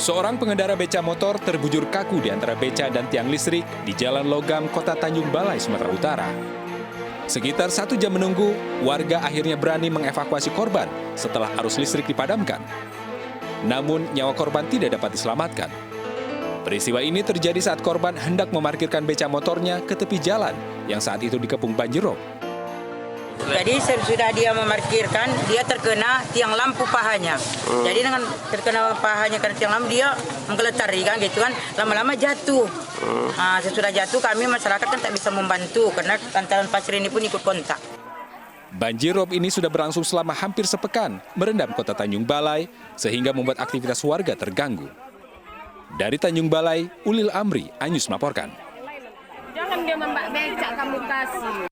Seorang pengendara beca motor terbujur kaku di antara beca dan tiang listrik di Jalan Logam, Kota Tanjung Balai, Sumatera Utara. Sekitar 1 jam menunggu, warga akhirnya berani mengevakuasi korban setelah arus listrik dipadamkan. Namun, nyawa korban tidak dapat diselamatkan. Peristiwa ini terjadi saat korban hendak memarkirkan beca motornya ke tepi jalan yang saat itu dikepung banjirop. Jadi sudah dia memarkirkan, dia terkena tiang lampu pahanya. Jadi dengan terkena pahanya karena tiang lampu, dia menggeletari kan gitu kan, lama-lama jatuh. Nah, sesudah jatuh kami masyarakat kan tak bisa membantu karena lantaran pasir ini pun ikut kontak. Banjirop ini sudah berlangsung selama hampir sepekan, merendam Kota Tanjung Balai sehingga membuat aktivitas warga terganggu. Dari Tanjung Balai, Ulil Amri, Anyus melaporkan. Jangan dia membak becak kamu kasih.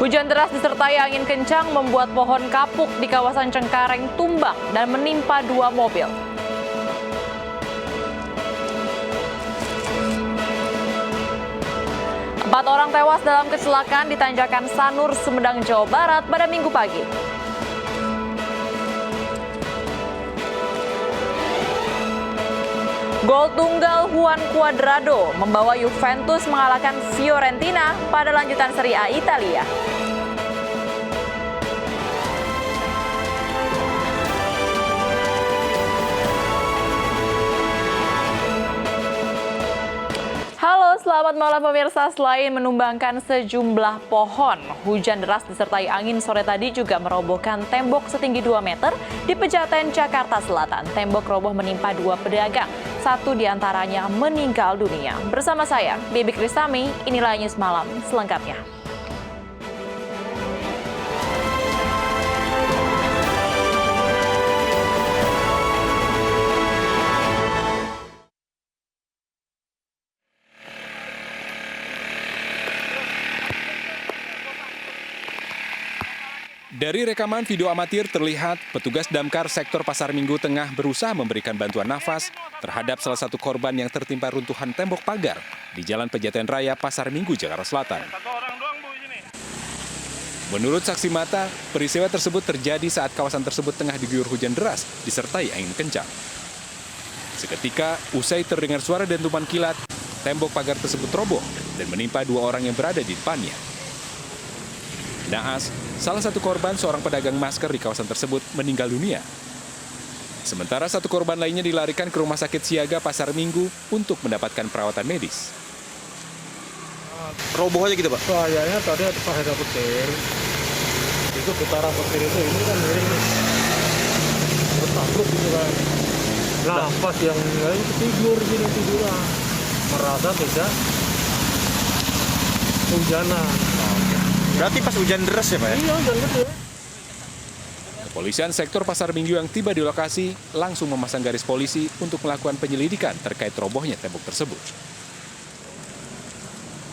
Hujan deras disertai angin kencang membuat pohon kapuk di kawasan Cengkareng tumbang dan menimpa 2 mobil. Empat orang tewas dalam kecelakaan di Tanjakan Sanur, Sumedang, Jawa Barat pada Minggu pagi. Gol tunggal Juan Cuadrado membawa Juventus mengalahkan Fiorentina pada lanjutan Serie A Italia. Halo, selamat malam pemirsa. Selain menumbangkan sejumlah pohon, hujan deras disertai angin sore tadi juga merobohkan tembok setinggi 2 meter di Pejaten, Jakarta Selatan. Tembok roboh menimpa 2 pedagang. 1 diantaranya meninggal dunia. Bersama saya, Bibi Kristami, inilah News Malam selengkapnya. Dari rekaman video amatir terlihat petugas damkar sektor Pasar Minggu Tengah berusaha memberikan bantuan nafas terhadap salah satu korban yang tertimpa runtuhan tembok pagar di Jalan Pejaten Raya, Pasar Minggu, Jakarta Selatan. Menurut saksi mata, peristiwa tersebut terjadi saat kawasan tersebut tengah diguyur hujan deras disertai angin kencang. Seketika, usai terdengar suara dentuman kilat, tembok pagar tersebut roboh dan menimpa 2 orang yang berada di depannya. Naas, salah satu korban, seorang pedagang masker di kawasan tersebut, meninggal dunia. Sementara 1 korban lainnya dilarikan ke Rumah Sakit Siaga Pasar Minggu untuk mendapatkan perawatan medis. Roboh aja gitu, Pak? Kayaknya tadi ada petir. Itu putaran petir itu ini kan miring nih. Bertakluk gitu kan. Nah, pas yang lain tidur lah. Merasa tidak hujanan. Berarti pas hujan deras ya, Pak ya? Iya, hujan deras. Kepolisian sektor Pasar Minggu yang tiba di lokasi langsung memasang garis polisi untuk melakukan penyelidikan terkait robohnya tembok tersebut.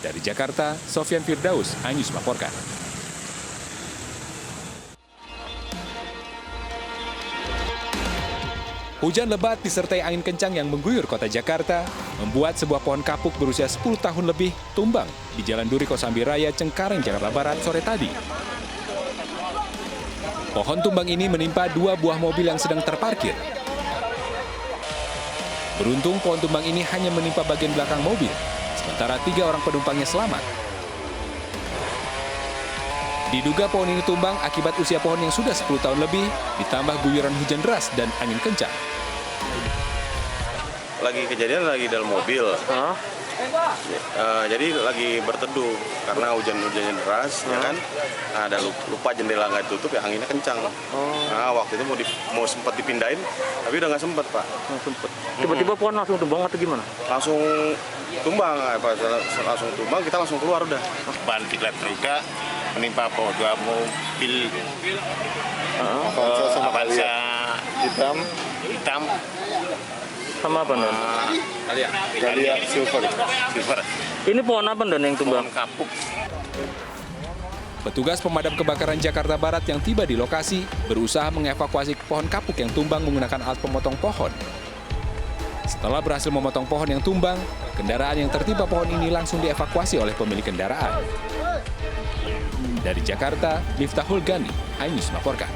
Dari Jakarta, Sofyan Firdaus, Anyus melaporkan. Hujan lebat disertai angin kencang yang mengguyur kota Jakarta membuat sebuah pohon kapuk berusia 10 tahun lebih tumbang di Jalan Duri Kosambi Raya, Cengkareng, Jakarta Barat sore tadi. Pohon tumbang ini menimpa 2 buah mobil yang sedang terparkir. Beruntung pohon tumbang ini hanya menimpa bagian belakang mobil, sementara 3 orang penumpangnya selamat. Diduga pohon ini tumbang akibat usia pohon yang sudah 10 tahun lebih, ditambah guyuran hujan deras dan angin kencang. Lagi kejadian lagi dalam mobil. Jadi lagi berteduh karena hujan-hujannya deras, ya kan. Nah, ada lupa jendela nggak ditutup, ya anginnya kencang. Nah, waktu itu mau sempat dipindahin, tapi udah nggak sempat, Pak. Sempet. Tiba-tiba pohon langsung tumbang atau gimana? Langsung tumbang, langsung tumbang, kita langsung keluar udah. Ban plat terluka menimpa 2 mobil Avanza hitam Sama apa, Don? Galia silver. Ini pohon apa, Don, yang tumbang? Pohon kapuk. Petugas pemadam kebakaran Jakarta Barat yang tiba di lokasi berusaha mengevakuasi pohon kapuk yang tumbang menggunakan alat pemotong pohon. Setelah berhasil memotong pohon yang tumbang, kendaraan yang tertimpa pohon ini langsung dievakuasi oleh pemilik kendaraan. Dari Jakarta, Miftahul Gani, iNews melaporkan.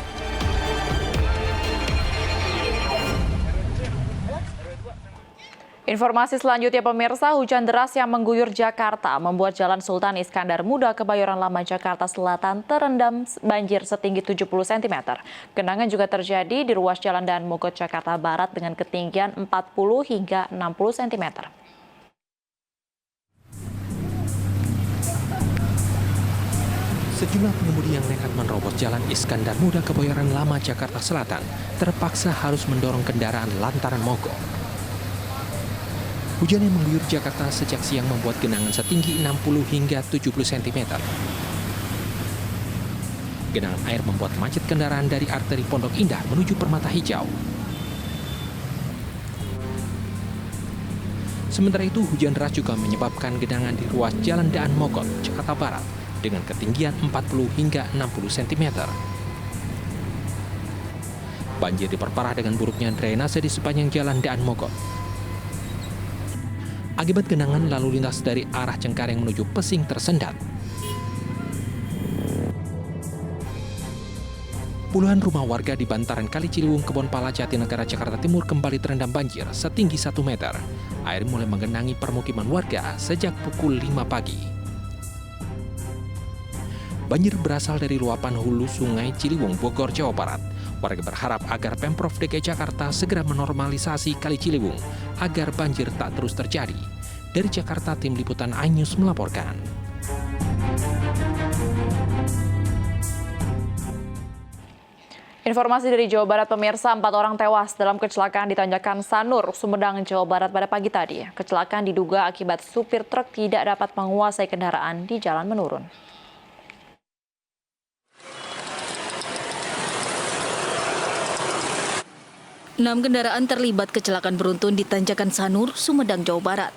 Informasi selanjutnya pemirsa, hujan deras yang mengguyur Jakarta membuat Jalan Sultan Iskandar Muda Kebayoran Lama Jakarta Selatan terendam banjir setinggi 70 cm. Genangan juga terjadi di ruas Jalan Daan Mogot Jakarta Barat dengan ketinggian 40 hingga 60 cm. Sejumlah pengemudi yang nekat menerobos Jalan Iskandar Muda Kebayoran Lama Jakarta Selatan terpaksa harus mendorong kendaraan lantaran mogok. Hujan yang mengguyur Jakarta sejak siang membuat genangan setinggi 60 hingga 70 cm. Genangan air membuat macet kendaraan dari arteri Pondok Indah menuju Permata Hijau. Sementara itu, hujan deras juga menyebabkan genangan di ruas Jalan Daan Mogot, Jakarta Barat, dengan ketinggian 40 hingga 60 cm. Banjir diperparah dengan buruknya drainase di sepanjang Jalan Daan Mogot. Akibat genangan, lalu lintas dari arah Cengkareng menuju Pesing tersendat. Puluhan rumah warga di bantaran Kali Ciliwung, Kebonpala, Jatinegara, Jakarta Timur kembali terendam banjir setinggi 1 meter. Air mulai menggenangi permukiman warga sejak pukul 5 pagi. Banjir berasal dari luapan hulu Sungai Ciliwung, Bogor, Jawa Barat. Warga berharap agar Pemprov DKI Jakarta segera menormalisasi Kali Ciliwung agar banjir tak terus terjadi. Dari Jakarta, tim liputan iNews melaporkan. Informasi dari Jawa Barat pemirsa, 4 orang tewas dalam kecelakaan di Tanjakan Sanur, Sumedang, Jawa Barat pada pagi tadi. Kecelakaan diduga akibat supir truk tidak dapat menguasai kendaraan di jalan menurun. Enam kendaraan terlibat kecelakaan beruntun di Tanjakan Sanur, Sumedang, Jawa Barat.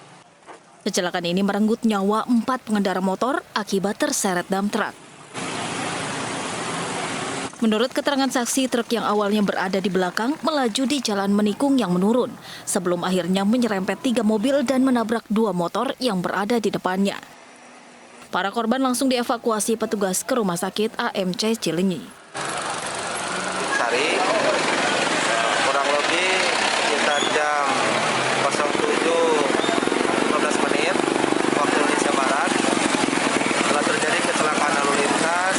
Kecelakaan ini merenggut nyawa 4 pengendara motor akibat terseret dam truk. Menurut keterangan saksi, truk yang awalnya berada di belakang melaju di jalan menikung yang menurun, sebelum akhirnya menyerempet 3 mobil dan menabrak 2 motor yang berada di depannya. Para korban langsung dievakuasi petugas ke Rumah Sakit AMC Cilenyi. Kurang lebih sekitar jam 07.15 menit waktu Indonesia Barat telah terjadi kecelakaan lalu lintas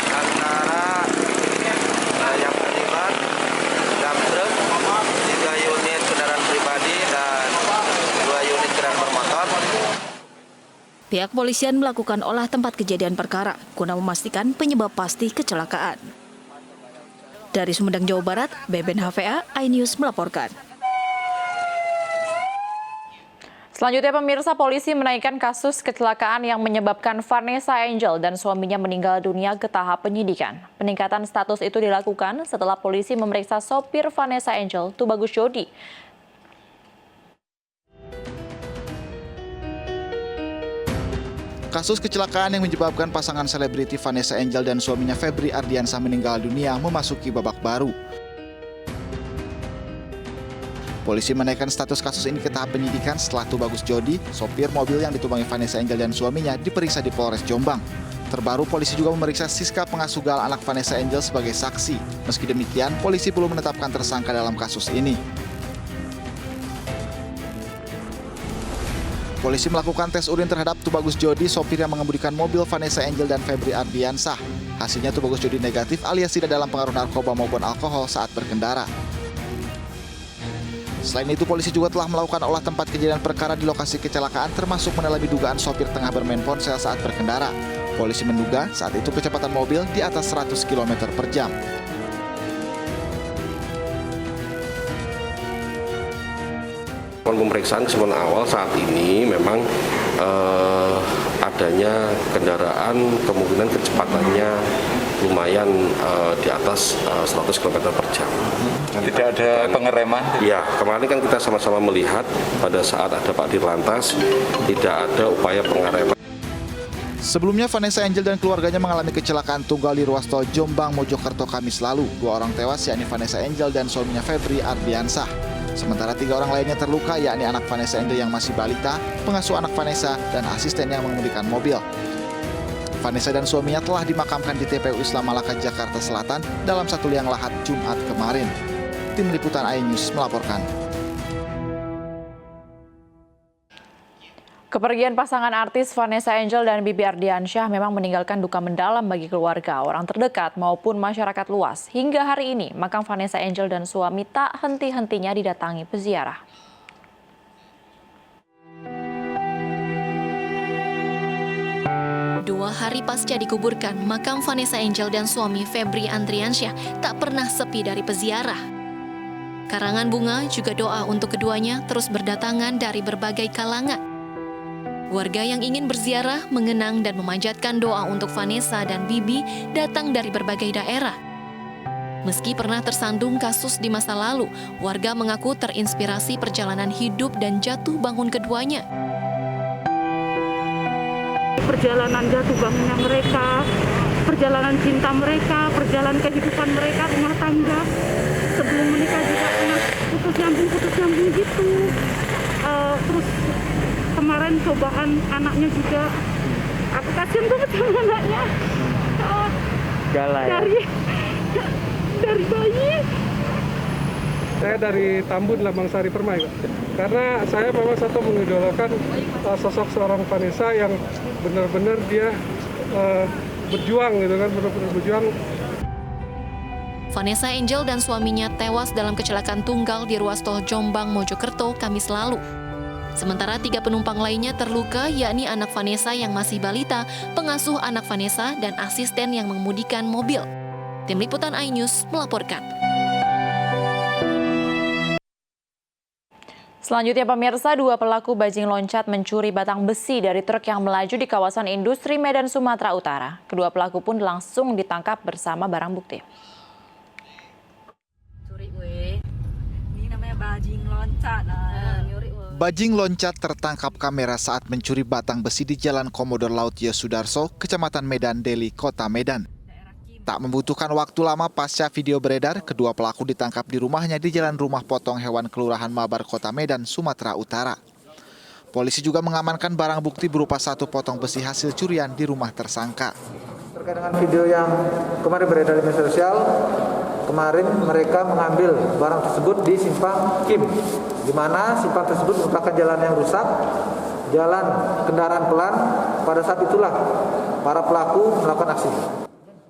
antara yang terlibat dam truk, 3 unit kendaraan pribadi dan 2 unit kendaraan bermotor. Pihak polisian melakukan olah tempat kejadian perkara guna memastikan penyebab pasti kecelakaan. Dari Sumedang, Jawa Barat, Beben HVA, iNews melaporkan. Selanjutnya pemirsa, polisi menaikkan kasus kecelakaan yang menyebabkan Vanessa Angel dan suaminya meninggal dunia ke tahap penyidikan. Peningkatan status itu dilakukan setelah polisi memeriksa sopir Vanessa Angel, Tubagus Jodi. Kasus kecelakaan yang menyebabkan pasangan selebriti Vanessa Angel dan suaminya Febri Ardiansah meninggal dunia memasuki babak baru. Polisi menaikkan status kasus ini ke tahap penyidikan setelah Tubagus Jodi, sopir mobil yang ditumpangi Vanessa Angel dan suaminya, diperiksa di Polres Jombang. Terbaru, polisi juga memeriksa Siska, pengasuh gal anak Vanessa Angel, sebagai saksi. Meski demikian, polisi belum menetapkan tersangka dalam kasus ini. Polisi melakukan tes urin terhadap Tubagus Jodi, sopir yang mengemudikan mobil Vanessa Angel dan Febri Ardiansah. Hasilnya Tubagus Jodi negatif alias tidak dalam pengaruh narkoba maupun alkohol saat berkendara. Selain itu, polisi juga telah melakukan olah tempat kejadian perkara di lokasi kecelakaan, termasuk mendalami dugaan sopir tengah bermain ponsel saat berkendara. Polisi menduga saat itu kecepatan mobil di atas 100 km per jam. Pemeriksaan kesimpulan awal saat ini memang adanya kendaraan kemungkinan kecepatannya lumayan di atas 100 km per jam. Tidak ada pengereman? Ya, kemarin kan kita sama-sama melihat pada saat ada Pak Dirlantas tidak ada upaya pengereman. Sebelumnya, Vanessa Angel dan keluarganya mengalami kecelakaan tunggal di ruas tol Jombang Mojokerto Kamis lalu. 2 orang tewas, yakni Vanessa Angel dan suaminya Febri Ardiansah. Sementara 3 orang lainnya terluka, yakni anak Vanessa Angel yang masih balita, pengasuh anak Vanessa, dan asisten yang mengemudikan mobil. Vanessa dan suaminya telah dimakamkan di TPU Islam Malaka, Jakarta Selatan dalam satu liang lahat Jumat kemarin. Tim Liputan iNews melaporkan. Kepergian pasangan artis Vanessa Angel dan Bibi Ardiansyah memang meninggalkan duka mendalam bagi keluarga, orang terdekat maupun masyarakat luas. Hingga hari ini, makam Vanessa Angel dan suami tak henti-hentinya didatangi peziarah. Dua hari pasca dikuburkan, makam Vanessa Angel dan suami Febri Ardiansyah tak pernah sepi dari peziarah. Karangan bunga juga doa untuk keduanya terus berdatangan dari berbagai kalangan. Warga yang ingin berziarah, mengenang dan memanjatkan doa untuk Vanessa dan Bibi datang dari berbagai daerah. Meski pernah tersandung kasus di masa lalu, warga mengaku terinspirasi perjalanan hidup dan jatuh bangun keduanya. Perjalanan jatuh bangunnya mereka, perjalanan cinta mereka, perjalanan kehidupan mereka, rumah tangga. Sebelum menikah juga pernah putus nyambung gitu. Terus kemarin cobaan anaknya juga, aku kasihan banget sama anaknya. Dari bayi. Saya dari Tambun, Lambang Sari Permai. Karena saya memang satu mengidolakan sosok seorang Vanessa yang benar-benar dia berjuang gitu kan, benar-benar berjuang. Vanessa Angel dan suaminya tewas dalam kecelakaan tunggal di ruas tol Jombang Mojokerto Kamis lalu. Sementara 3 penumpang lainnya terluka, yakni anak Vanessa yang masih balita, pengasuh anak Vanessa, dan asisten yang mengemudikan mobil. Tim Liputan iNews melaporkan. Selanjutnya pemirsa, 2 pelaku bajing loncat mencuri batang besi dari truk yang melaju di kawasan industri Medan, Sumatera Utara. Kedua pelaku pun langsung ditangkap bersama barang bukti. Ini namanya bajing loncat. Bajing loncat tertangkap kamera saat mencuri batang besi di Jalan Komodor Laut Yosudarso, Kecamatan Medan Deli, Kota Medan. Tak membutuhkan waktu lama pasca video beredar, kedua pelaku ditangkap di rumahnya di Jalan Rumah Potong Hewan Kelurahan Mabar, Kota Medan, Sumatera Utara. Polisi juga mengamankan barang bukti berupa 1 potong besi hasil curian di rumah tersangka. Terkait dengan video yang kemarin beredar di media sosial, kemarin mereka mengambil barang tersebut di Simpang Kim, di mana simpang tersebut merupakan jalan yang rusak, jalan kendaraan pelan. Pada saat itulah para pelaku melakukan aksi.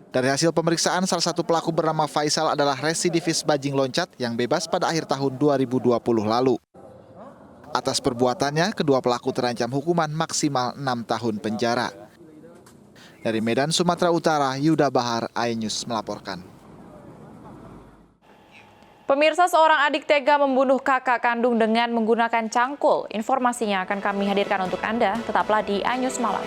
Dari hasil pemeriksaan, salah satu pelaku bernama Faisal adalah residivis bajing loncat yang bebas pada akhir tahun 2020 lalu. Atas perbuatannya, kedua pelaku terancam hukuman maksimal 6 tahun penjara. Dari Medan, Sumatera Utara, Yuda Bahar, iNews melaporkan. Pemirsa, seorang adik tega membunuh kakak kandung dengan menggunakan cangkul. Informasinya akan kami hadirkan untuk Anda. Tetaplah di iNews Malam.